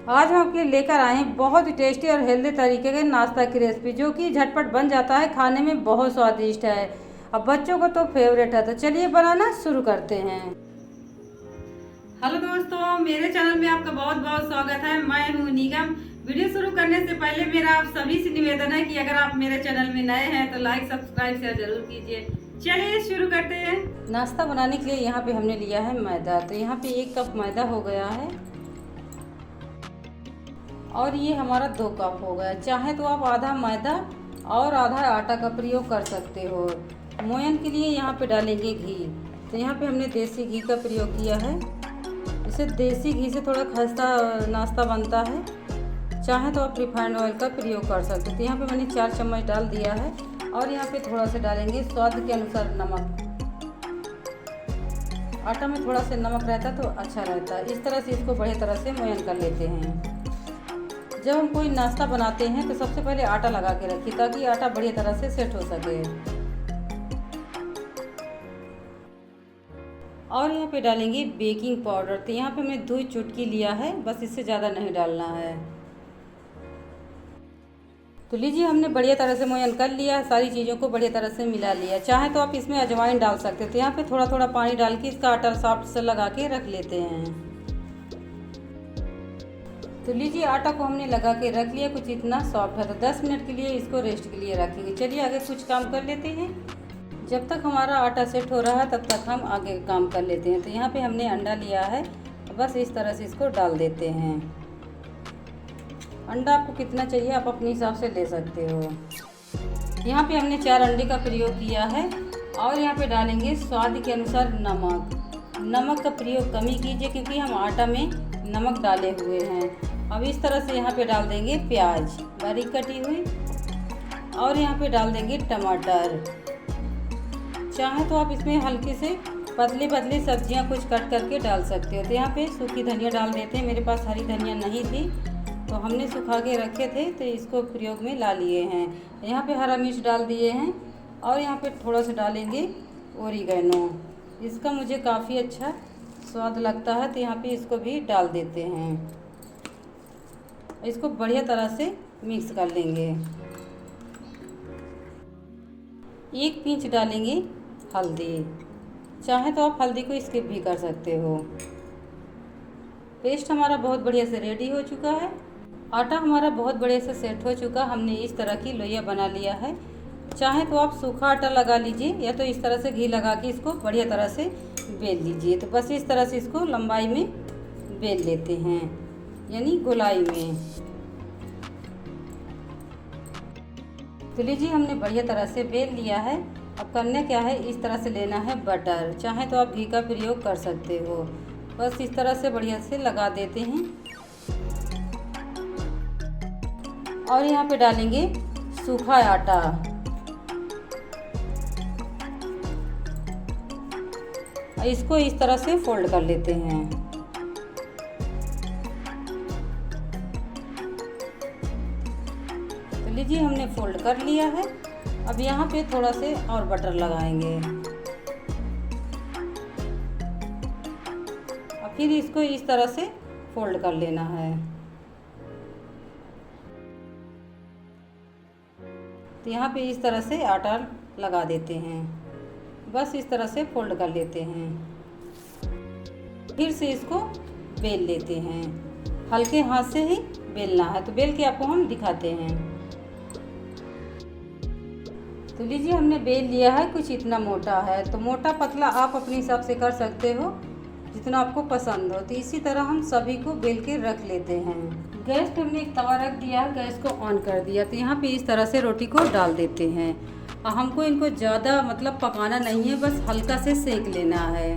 आज हम आपके लिए लेकर आए हैं बहुत ही टेस्टी और हेल्दी तरीके के नाश्ता की रेसिपी, जो कि झटपट बन जाता है, खाने में बहुत स्वादिष्ट है। अब बच्चों को तो फेवरेट है। तो चलिए बनाना शुरू करते हैं। हेलो दोस्तों, मेरे चैनल में आपका बहुत बहुत स्वागत है। मैं हूँ निगम। वीडियो शुरू करने से पहले मेरा आप सभी से निवेदन है कि अगर आप मेरे चैनल में नए हैं तो लाइक सब्सक्राइब शेयर जरूर कीजिए। चलिए शुरू करते हैं। नाश्ता बनाने के लिए यहाँ पे हमने लिया है मैदा। तो यहाँ पे 1 कप मैदा हो गया है और ये हमारा 2 कप हो गया। चाहे तो आप आधा मैदा और आधा आटा का प्रयोग कर सकते हो। मोयन के लिए यहाँ पे डालेंगे घी। तो यहाँ पे हमने देसी घी का प्रयोग किया है। इसे देसी घी से थोड़ा खस्ता नाश्ता बनता है। चाहे तो आप रिफाइंड ऑयल का प्रयोग कर सकते हो। तो यहाँ पे मैंने 4 चम्मच डाल दिया है और यहाँ पे थोड़ा सा डालेंगे स्वाद के अनुसार नमक। आटा में थोड़ा सा नमक रहता तो अच्छा रहता। इस तरह से इसको बढ़िया तरह से मोयन कर लेते हैं। जब हम कोई नाश्ता बनाते हैं तो सबसे पहले आटा लगा के रखिए ताकि आटा बढ़िया तरह से सेट हो सके। और यहाँ पे डालेंगे बेकिंग पाउडर। तो यहाँ पे मैंने 2 चुटकी लिया है, बस इससे ज़्यादा नहीं डालना है। तो लीजिए, हमने बढ़िया तरह से मोयन कर लिया। सारी चीज़ों को बढ़िया तरह से मिला लिया। चाहे तो आप इसमें अजवाइन डाल सकते हो। तो यहाँ पे थोड़ा थोड़ा पानी डाल के इसका आटा सॉफ्ट से लगा के रख लेते हैं। तो लीजिए, आटा को हमने लगा के रख लिया। कुछ इतना सॉफ्ट है तो 10 मिनट के लिए इसको रेस्ट के लिए रखेंगे। चलिए आगे कुछ काम कर लेते हैं। जब तक हमारा आटा सेट हो रहा है तब तक हम आगे काम कर लेते हैं। तो यहाँ पे हमने अंडा लिया है, बस इस तरह से इसको डाल देते हैं। अंडा आपको कितना चाहिए आप अपने हिसाब से ले सकते हो। यहाँ पे हमने 4 अंडे का प्रयोग किया है और यहाँ पे डालेंगे स्वाद के अनुसार नमक। नमक का प्रयोग कम ही कीजिए क्योंकि हम आटा में नमक डाले हुए हैं। अब इस तरह से यहाँ पे डाल देंगे प्याज बारीक कटी हुई और यहाँ पे डाल देंगे टमाटर। चाहे तो आप इसमें हल्के से पतली पतली सब्जियाँ कुछ कट करके डाल सकते हो। तो यहाँ पे सूखी धनिया डाल देते हैं। मेरे पास हरी धनिया नहीं थी तो हमने सुखा के रखे थे तो इसको प्रयोग में ला लिए हैं। यहाँ पे हरा मिर्च डाल दिए हैं और यहाँ पे थोड़ा सा डालेंगे ओरिगेनो। इसका मुझे काफ़ी अच्छा स्वाद लगता है तो यहाँ पे इसको भी डाल देते हैं। इसको बढ़िया तरह से मिक्स कर लेंगे। 1 पिंच डालेंगे हल्दी। चाहे तो आप हल्दी को स्किप भी कर सकते हो। पेस्ट हमारा बहुत बढ़िया से रेडी हो चुका है। आटा हमारा बहुत बढ़िया से सेट हो चुका। हमने इस तरह की लोइया बना लिया है। चाहे तो आप सूखा आटा लगा लीजिए या तो इस तरह से घी लगा के इसको बढ़िया तरह से बेल लीजिए। तो बस इस तरह से इसको लंबाई में बेल लेते हैं, यानी गोलाई में। तो लीजिए, हमने बढ़िया तरह से बेल लिया है। अब करना क्या है, इस तरह से लेना है बटर। चाहे तो आप घी का प्रयोग कर सकते हो। बस इस तरह से बढ़िया से लगा देते हैं और यहाँ पे डालेंगे सूखा आटा। इसको इस तरह से फोल्ड कर लेते हैं। तो लीजिए, हमने फोल्ड कर लिया है। अब यहाँ पे थोड़ा से और बटर लगाएंगे और फिर इसको इस तरह से फोल्ड कर लेना है। तो यहाँ पे इस तरह से आटा लगा देते हैं। बस इस तरह से फोल्ड कर लेते हैं। फिर से इसको बेल लेते हैं। हल्के हाथ से ही बेलना है। तो बेल के आपको हम दिखाते हैं। तो लीजिए, हमने बेल लिया है। कुछ इतना मोटा है। तो मोटा पतला आप अपने हिसाब से कर सकते हो जितना आपको पसंद हो। तो इसी तरह हम सभी को बेल के रख लेते हैं। गैस पे हमने एक तवा रख दिया, गैस को ऑन कर दिया। तो यहाँ पे इस तरह से रोटी को डाल देते हैं। और हमको इनको ज़्यादा पकाना नहीं है, बस हल्का से सेक लेना है।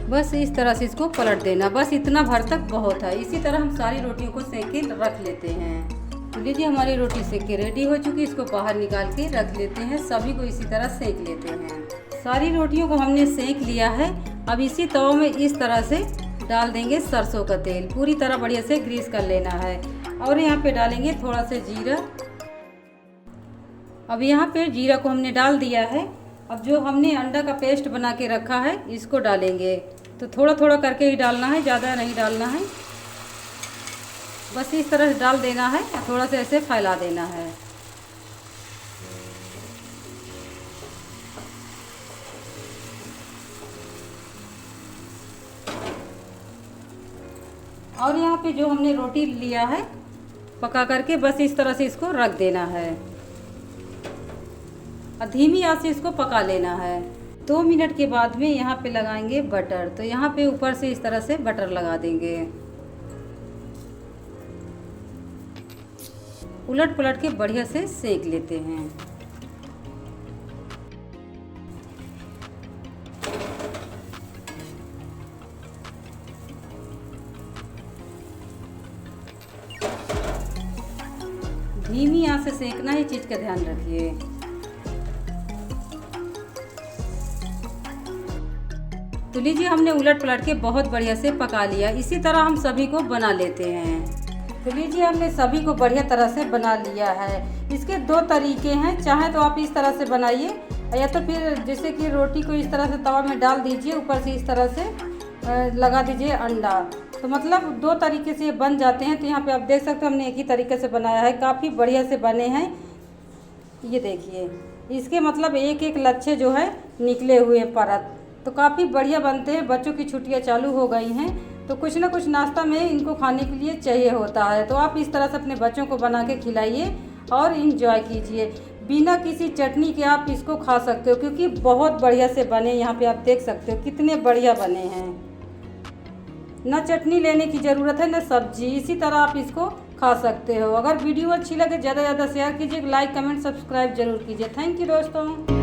बस इस तरह से इसको पलट देना। बस इतना भर तक बहुत है। इसी तरह हम सारी रोटियों को सेक के रख लेते हैं। तो लीजिए, हमारी रोटी सेक के रेडी हो चुकी। इसको बाहर निकाल के रख लेते हैं। सभी को इसी तरह सेक लेते हैं। सारी रोटियों को हमने सेक लिया है। अब इसी तवा में इस तरह से डाल देंगे सरसों का तेल। पूरी तरह बढ़िया से ग्रीस कर लेना है। और यहाँ पे डालेंगे थोड़ा सा जीरा। अब यहाँ पे जीरा को हमने डाल दिया है। अब जो हमने अंडा का पेस्ट बना के रखा है इसको डालेंगे। तो थोड़ा थोड़ा करके ही डालना है, ज़्यादा नहीं डालना है। बस इस तरह से डाल देना है, थोड़ा सा ऐसे फैला देना है। और यहाँ पे जो हमने रोटी लिया है पका करके, बस इस तरह से इसको रख देना है और धीमी आंच से इसको पका लेना है। 2 मिनट के बाद में यहाँ पे लगाएंगे बटर। तो यहाँ पे ऊपर से इस तरह से बटर लगा देंगे। उलट पलट के बढ़िया से सेक लेते हैं। धीमी आंच से सेकना है, चीज़ का ध्यान रखिए। तो लीजिए हमने उलट पलट के बहुत बढ़िया से पका लिया। इसी तरह हम सभी को बना लेते हैं। तो लीजिए हमने सभी को बढ़िया तरह से बना लिया है। इसके 2 तरीके हैं, चाहे तो आप इस तरह से बनाइए या तो फिर जैसे कि रोटी को इस तरह से तवा में डाल दीजिए, ऊपर से इस तरह से लगा दीजिए अंडा। तो मतलब 2 तरीके से ये बन जाते हैं। तो यहाँ पे आप देख सकते हो हमने एक ही तरीके से बनाया है, काफ़ी बढ़िया से बने हैं। ये देखिए, इसके मतलब एक एक लच्छे जो है निकले हुए परत, तो काफ़ी बढ़िया बनते हैं। बच्चों की छुट्टियाँ चालू हो गई हैं तो कुछ ना कुछ नाश्ता में इनको खाने के लिए चाहिए होता है। तो आप इस तरह से अपने बच्चों को बना के खिलाइए और इंजॉय कीजिए। बिना किसी चटनी के आप इसको खा सकते हो, क्योंकि बहुत बढ़िया से बने। यहाँ पे आप देख सकते हो कितने बढ़िया बने हैं। ना चटनी लेने की ज़रूरत है, ना सब्जी। इसी तरह आप इसको खा सकते हो। अगर वीडियो अच्छी लगे ज़्यादा से ज़्यादा शेयर कीजिए, लाइक कमेंट सब्सक्राइब जरूर कीजिए। थैंक यू दोस्तों।